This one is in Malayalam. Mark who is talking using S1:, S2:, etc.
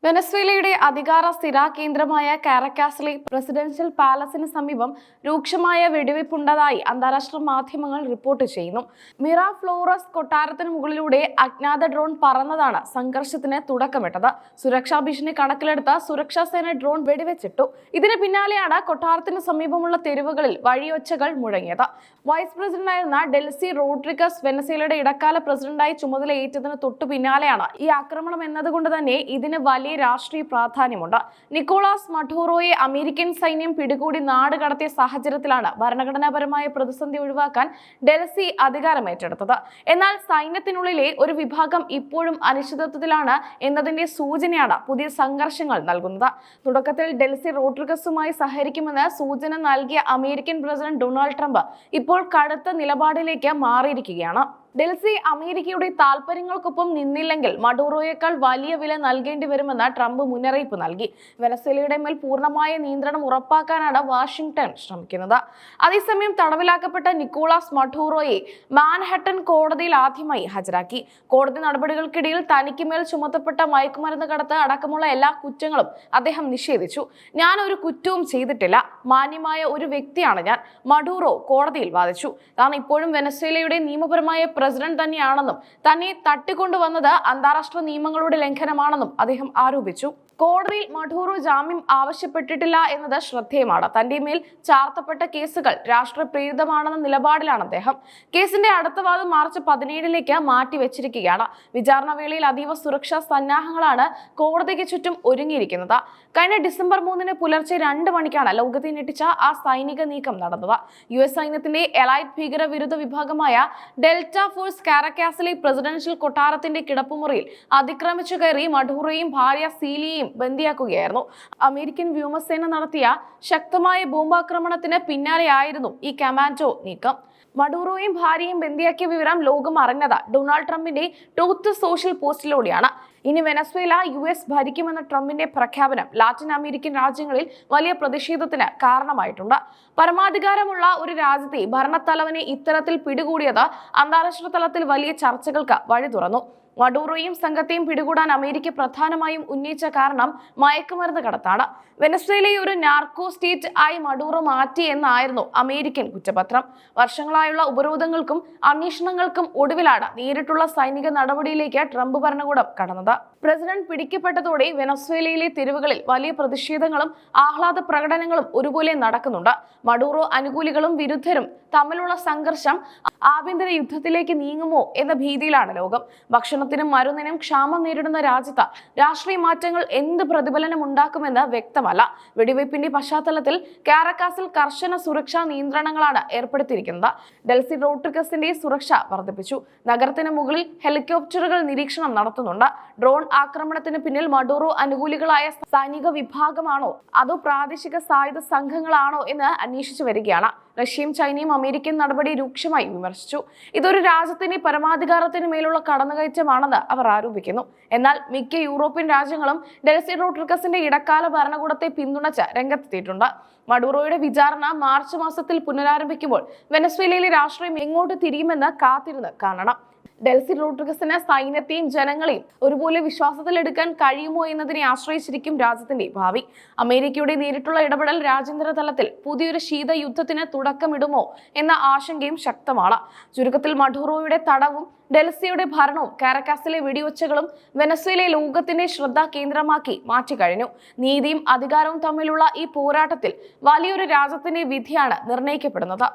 S1: വെനസ്വേലയുടെ അധികാര സ്ഥിരാകേന്ദ്രമായ കാരക്കാസിലെ പ്രസിഡൻഷ്യൽ പാലസിന് സമീപം രൂക്ഷമായ വെടിവയ്പുണ്ടതായി അന്താരാഷ്ട്ര മാധ്യമങ്ങൾ റിപ്പോർട്ട് ചെയ്യുന്നു. മിറാഫ്ലോറസ് കൊട്ടാരത്തിന് മുകളിലൂടെ അജ്ഞാത ഡ്രോൺ പറന്നതാണ് സംഘർഷത്തിന് തുടക്കമിട്ടത്. സുരക്ഷാ ഭീഷണി കണക്കിലെടുത്ത് സുരക്ഷാ സേന ഡ്രോൺ വെടിവെച്ചിട്ടു. ഇതിന് പിന്നാലെയാണ് കൊട്ടാരത്തിന് സമീപമുള്ള തെരുവുകളിൽ വഴിയൊച്ചകൾ മുഴങ്ങിയത്. വൈസ് പ്രസിഡന്റായിരുന്ന ഡെൽസി റോഡ്രിഗസ് വെനസ്വേലയുടെ ഇടക്കാല പ്രസിഡന്റായി ചുമതലയേറ്റതിന് തൊട്ടു പിന്നാലെയാണ് ഈ ആക്രമണം എന്നതുകൊണ്ട് തന്നെ ഇതിന് വലിയ രാഷ്ട്രീയ പ്രാധാന്യമുണ്ട്. നിക്കോളാസ് മഡൂറോയെ അമേരിക്കൻ സൈന്യം പിടികൂടി നാട് കടത്തിയ സാഹചര്യത്തിലാണ് ഭരണഘടനാപരമായ പ്രതിസന്ധി ഒഴിവാക്കാൻ ഡെൽസി അധികാരമേറ്റെടുത്തത്. എന്നാൽ സൈന്യത്തിനുള്ളിലെ ഒരു വിഭാഗം ഇപ്പോഴും അനിശ്ചിതത്വത്തിലാണ് എന്നതിന്റെ സൂചനയാണ് പുതിയ സംഘർഷങ്ങൾ നൽകുന്നത്. തുടക്കത്തിൽ ഡെൽസി റോഡ്രിഗസുമായി സഹകരിക്കുമെന്ന് സൂചന നൽകിയ അമേരിക്കൻ പ്രസിഡന്റ് ഡൊണാൾഡ് ട്രംപ് ഇപ്പോൾ കടുത്ത നിലപാടിലേക്ക് മാറിയിരിക്കുകയാണ്. ഡെൽസി അമേരിക്കയുടെ താൽപര്യങ്ങൾക്കൊപ്പം നിന്നില്ലെങ്കിൽ മഡൂറോയേക്കാൾ വലിയ വില നൽകേണ്ടി വരുമെന്ന് ട്രംപ് മുന്നറിയിപ്പ് നൽകി. വെനസ്വേലയുടെ മേൽ പൂർണ്ണമായ നിയന്ത്രണം ഉറപ്പാക്കാനാണ് വാഷിംഗ്ടൺ ശ്രമിക്കുന്നത്. അതേസമയം തടവിലാക്കപ്പെട്ട നിക്കോളാസ് മഡൂറോയെ മാൻഹട്ടൻ കോടതിയിൽ ആദ്യമായി ഹാജരാക്കി. കോടതി നടപടികൾക്കിടയിൽ തനിക്ക് മേൽ ചുമത്തപ്പെട്ട മയക്കുമരുന്ന് കടത്ത് അടക്കമുള്ള എല്ലാ കുറ്റങ്ങളും അദ്ദേഹം നിഷേധിച്ചു. ഞാൻ ഒരു കുറ്റവും ചെയ്തിട്ടില്ല, മാന്യമായ ഒരു വ്യക്തിയാണ് ഞാൻ, മഡൂറോ കോടതിയിൽ വാദിച്ചു. താൻ ഇപ്പോഴും വെനസ്വേലയുടെ നിയമപരമായ പ്രസിഡന്റ് തന്നെയാണെന്നും തന്നെ തട്ടിക്കൊണ്ടുവന്നത് അന്താരാഷ്ട്ര നിയമങ്ങളുടെ ലംഘനമാണെന്നും അദ്ദേഹം ആരോപിച്ചു. കോടതിയിൽ മഡൂറോ ജാമ്യം ആവശ്യപ്പെട്ടിട്ടില്ല എന്നത് ശ്രദ്ധേയമാണ്. തന്റെ മേൽ ചാർത്തപ്പെട്ട കേസുകൾ രാഷ്ട്രീയ പ്രേരിതമാണെന്ന നിലപാടിലാണ് അദ്ദേഹം. കേസിന്റെ അടുത്ത വാദം മാർച്ച് 17 മാറ്റിവെച്ചിരിക്കുകയാണ്. വിചാരണ വേളയിൽ അതീവ സുരക്ഷാ സന്നാഹങ്ങളാണ് കോടതിക്ക് ചുറ്റും ഒരുങ്ങിയിരിക്കുന്നത്. കഴിഞ്ഞ ഡിസംബർ 3 പുലർച്ചെ 2 മണിക്കാണ് ലോകത്തെ ഞെട്ടിച്ച ആ സൈനിക നീക്കം നടന്നത്. US സൈന്യത്തിന്റെ എലൈറ്റ് ഭീകര വിരുദ്ധ വിഭാഗമായ ഡെൽറ്റ ഫോഴ്സ് കാരക്കാസിലെ പ്രസിഡൻഷ്യൽ കൊട്ടാരത്തിന്റെ കിടപ്പുമുറിയിൽ അതിക്രമിച്ചു കയറി മഡൂറോയും ഭാര്യ സീലിയയും ബന്ദിയാക്കുകയായിരുന്നു. അമേരിക്കൻ വ്യോമസേന നടത്തിയ ശക്തമായ ബോംബാക്രമണത്തിന് പിന്നാലെയായിരുന്നു ഈ കമാൻഡോ നീക്കം. മഡൂറോയും ഭാര്യയും ബന്ദിയാക്കിയ വിവരം ലോകം അറിഞ്ഞത് ഡൊണാൾഡ് ട്രംപിന്റെ ട്രൂത്ത് സോഷ്യൽ പോസ്റ്റിലൂടെയാണ്. ഇനി വെനസ്വേല US ഭരിക്കുമെന്ന ട്രംപിന്റെ പ്രഖ്യാപനം ലാറ്റിൻ അമേരിക്കൻ രാജ്യങ്ങളിൽ വലിയ പ്രതിഷേധത്തിന് കാരണമായിട്ടുണ്ട്. പരമാധികാരമുള്ള ഒരു രാജ്യത്തെ ഭരണത്തലവനെ ഇത്തരത്തിൽ പിടികൂടിയത് അന്താരാഷ്ട്ര തലത്തിൽ വലിയ ചർച്ചകൾക്ക് വഴി തുറന്നു. മഡൂറോയും സംഘത്തെയും പിടികൂടാൻ അമേരിക്ക പ്രധാനമായും ഉന്നയിച്ച കാരണം മയക്കുമരുന്ന് കടത്താണ്. വെനസ്വേലയെ ഒരു നാർക്കോ സ്റ്റേറ്റ് ആയി മഡൂറോ മാറ്റി എന്നായിരുന്നു അമേരിക്കൻ കുറ്റപത്രം. വർഷങ്ങളായുള്ള ഉപരോധങ്ങൾക്കും അന്വേഷണങ്ങൾക്കും ഒടുവിലാണ് നേരിട്ടുള്ള സൈനിക നടപടിയിലേക്ക് ട്രംപ് ഭരണകൂടം കടന്നത്. പ്രസിഡന്റ് പിടിക്കപ്പെട്ടതോടെ വെനസ്വേലയിലെ തെരുവുകളിൽ വലിയ പ്രതിഷേധങ്ങളും ആഹ്ലാദ പ്രകടനങ്ങളും ഒരുപോലെ നടക്കുന്നുണ്ട്. മഡൂറോ അനുകൂലികളും വിരുദ്ധരും തമ്മിലുള്ള സംഘർഷം ആഭ്യന്തര യുദ്ധത്തിലേക്ക് നീങ്ങുമോ എന്ന ഭീതിയിലാണ് ലോകം. ഭക്ഷണത്തിനും മരുന്നിനും ക്ഷാമം നേരിടുന്ന രാജ്യത്ത് രാഷ്ട്രീയ മാറ്റങ്ങൾ എന്ത് പ്രതിഫലനം ഉണ്ടാക്കുമെന്ന് വ്യക്തമല്ല. വെടിവയ്പിന്റെ പശ്ചാത്തലത്തിൽ കാരക്കാസിൽ കർശന സുരക്ഷാ നിയന്ത്രണങ്ങളാണ് ഏർപ്പെടുത്തിയിരിക്കുന്നത്. ഡെൽസി റോഡ്രിഗസിന്റെ സുരക്ഷ വർദ്ധിപ്പിച്ചു. നഗരത്തിന് മുകളിൽ ഹെലികോപ്റ്ററുകൾ നിരീക്ഷണം നടത്തുന്നുണ്ട്. ഡ്രോൺ ആക്രമണത്തിന് പിന്നിൽ മഡൂറോ അനുകൂലികളായ സൈനിക വിഭാഗമാണോ അതോ പ്രാദേശിക സായുധ സംഘങ്ങളാണോ എന്ന് അന്വേഷിച്ചു വരികയാണ്. റഷ്യയും ചൈനയും അമേരിക്കൻ നടപടി രൂക്ഷമായി വിമർശിച്ചു. ഇതൊരു രാജ്യത്തിന്റെ പരമാധികാരത്തിന് മേലുള്ള കടന്നുകയറ്റമാണെന്ന് അവർ ആരോപിക്കുന്നു. എന്നാൽ മിക്ക യൂറോപ്യൻ രാജ്യങ്ങളും ഡെൽസി റോഡ്രിഗസിന്റെ ഇടക്കാല ഭരണകൂടത്തെ പിന്തുണച്ച് രംഗത്തെത്തിയിട്ടുണ്ട്. മഡൂറോയുടെ വിചാരണ മാർച്ച് മാസത്തിൽ പുനരാരംഭിക്കുമ്പോൾ വെനസ്വേലയിലെ രാഷ്ട്രീയം എങ്ങോട്ട് തിരിയുമെന്ന് കാത്തിരുന്ന് കാണണം. ഡെൽസി റോഡ്രിഗസിന് സൈന്യത്തെയും ജനങ്ങളെയും ഒരുപോലെ വിശ്വാസത്തിലെടുക്കാൻ കഴിയുമോ എന്നതിനെ ആശ്രയിച്ചിരിക്കും രാജ്യത്തിന്റെ ഭാവി. അമേരിക്കയുടെ നേരിട്ടുള്ള ഇടപെടൽ രാജ്യാന്തര തലത്തിൽ പുതിയൊരു ശീതയുദ്ധത്തിന് തുടക്കമിടുമോ എന്ന ആശങ്കയും ശക്തമാണ്. ചുരുക്കത്തിൽ മഡൂറോയുടെ തടവും ഡെൽസിയുടെ ഭരണവും കാരക്കാസിലെ വെടിവെച്ചകളും വെനസ്വേലയെ ലോകത്തിന്റെ ശ്രദ്ധാ കേന്ദ്രമാക്കി മാറ്റിക്കഴിഞ്ഞു. നീതിയും അധികാരവും തമ്മിലുള്ള ഈ പോരാട്ടത്തിൽ വലിയൊരു രാജ്യത്തിന്റെ വിധിയാണ് നിർണ്ണയിക്കപ്പെടുന്നത്.